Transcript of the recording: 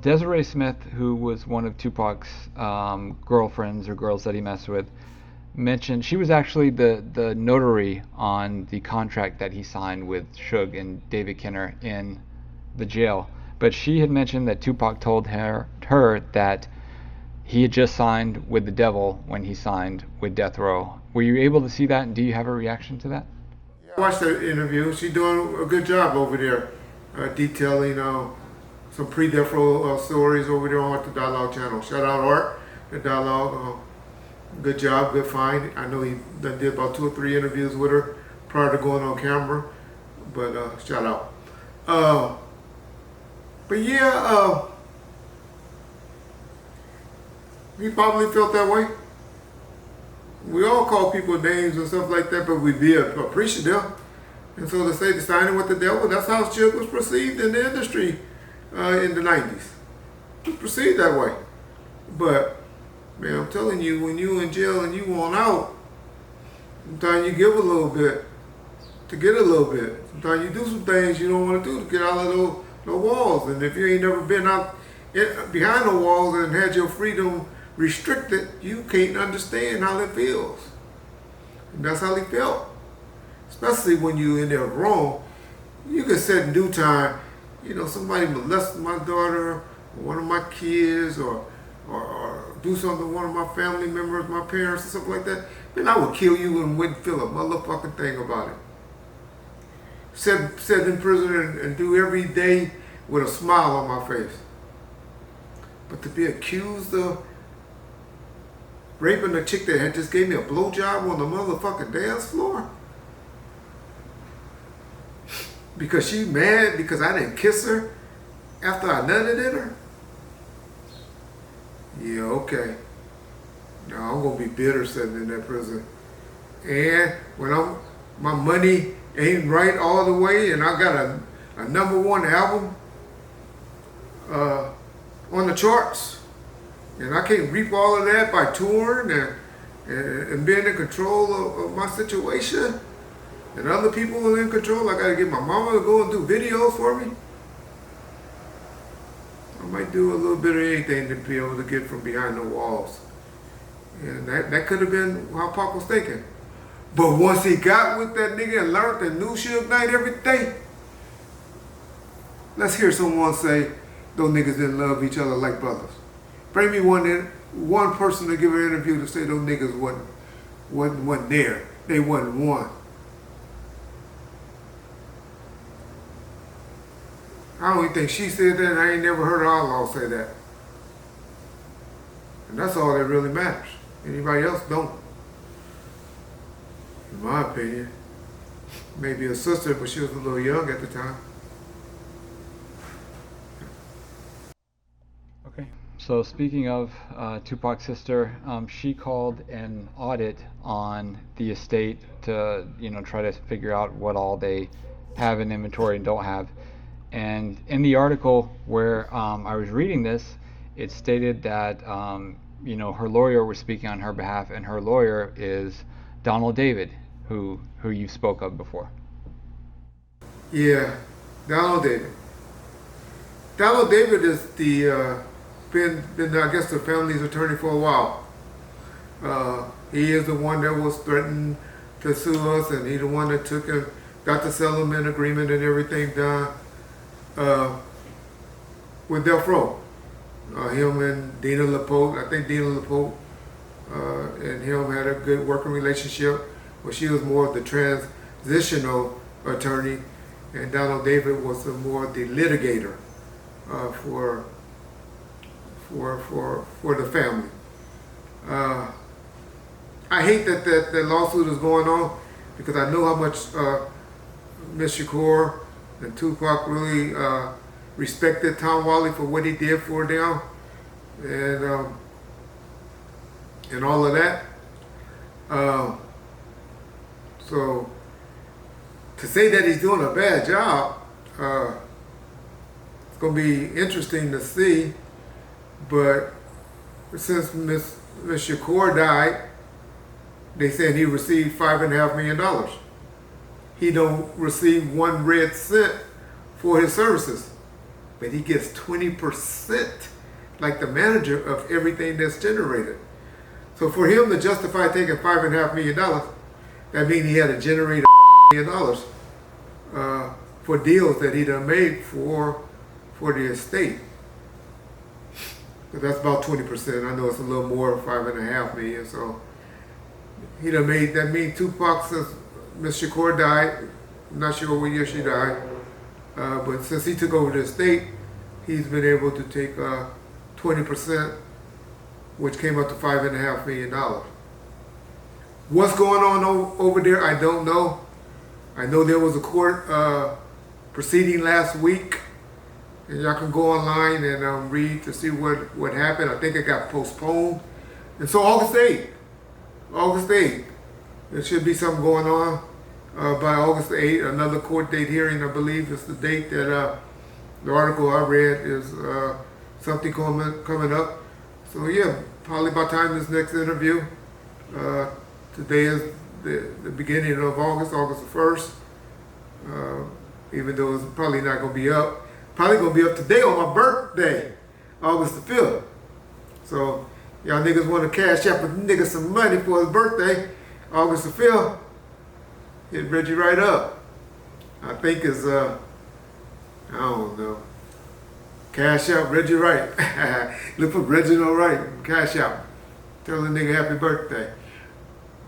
Desiree Smith, who was one of Tupac's girlfriends or girls that he messed with, mentioned she was actually the notary on the contract that he signed with Suge and David Kenner in the jail. But she had mentioned that Tupac told her that he had just signed with the devil when he signed with Death Row. Were you able to see that, and do you have a reaction to that? I watched that interview. She's doing a good job over there, detailing some pre-death row stories over there on the Dialogue channel. Shout out Art, the Dialogue. Good job, good find. I know he done did about 2 or 3 interviews with her prior to going on camera, but shout out. But yeah, he probably felt that way. We all call people names and stuff like that, but we be appreciative. And so to say the signing with the devil, that's how Suge was perceived in the industry in the 90s. It was perceived that way. But, man, I'm telling you, when you in jail and you want out, sometimes you give a little bit to get a little bit. Sometimes you do some things you don't want to do to get out of those walls. And if you ain't never been out behind the walls and had your freedom restricted, you can't understand how it feels. And that's how he felt. Especially when you in there wrong. You can set in due time, somebody molested my daughter, or one of my kids, or do something to one of my family members, my parents, or something like that, then I would kill you and wouldn't feel a motherfucking thing about it. Sit in prison and do every day with a smile on my face. But to be accused of raping a chick that had just gave me a blowjob on the motherfucking dance floor? Because she mad because I didn't kiss her after I nutted in her? Yeah, okay. Now I'm gonna be bitter sitting in that prison. And when my money ain't right all the way and I got a #1 album on the charts, and I can't reap all of that by touring and being in control of my situation, and other people are in control. I gotta get my mama to go and do videos for me. I might do a little bit of anything to be able to get from behind the walls. And that could have been how Pop was thinking. But once he got with that nigga and learned the new Suge Knight every day, let's hear someone say those niggas didn't love each other like brothers. Bring me one person to give an interview to say those niggas wasn't there. They wasn't one. I don't even think she said that, and I ain't never heard her outlaw say that. And that's all that really matters. Anybody else don't. In my opinion. Maybe a sister, but she was a little young at the time. Okay. So speaking of Tupac's sister, she called an audit on the estate to, try to figure out what all they have in inventory and don't have. And in the article where I was reading this, it stated that her lawyer was speaking on her behalf, and her lawyer is Donald David, who you spoke of before. Yeah, Donald David. Donald David is been I guess the family's attorney for a while. He is the one that was threatened to sue us, and he's the one that got the settlement agreement and everything done with Death Row. Him and Dina LaPote, I think Dina LaPote and him had a good working relationship, where she was more of the transitional attorney, and Donald David was more the litigator for the family. I hate that lawsuit is going on, because I know how much Miss Shakur and Tupac really respected Tom Whaley for what he did for them, and all of that. So to say that he's doing a bad job, it's going to be interesting to see. But since Miss Shakur died, they said he received $5.5 million. He don't receive 1 red cent for his services. but he gets 20%, like the manager, of everything that's generated. So for him to justify taking $5.5 million, that means he had to generate $1 million for deals that he done made for the estate. So that's about 20%. I know it's a little more, 5.5 million. So he done made, that means Tupac, since Miss Shakur died, I'm not sure what year she died, but since he took over the estate, he's been able to take 20%, which came up to $5.5 million. What's going on over there, I don't know. I know there was a court proceeding last week, and y'all can go online and read to see what happened. I think it got postponed. And so August 8th, there should be something going on by August 8th, another court date hearing, I believe is the date that the article I read is something coming up. So yeah, probably by the time this next interview, today is the beginning of August the 1st, even though it's probably not going to be up. Probably going to be up today on my birthday, August the 5th. So y'all niggas want to cash out a nigga some money for his birthday, August the 5th, hit Reggie Wright up. I think it's, I don't know. Cash out Reggie Wright. Look for Reginald Wright. Cash out. Tell the nigga happy birthday.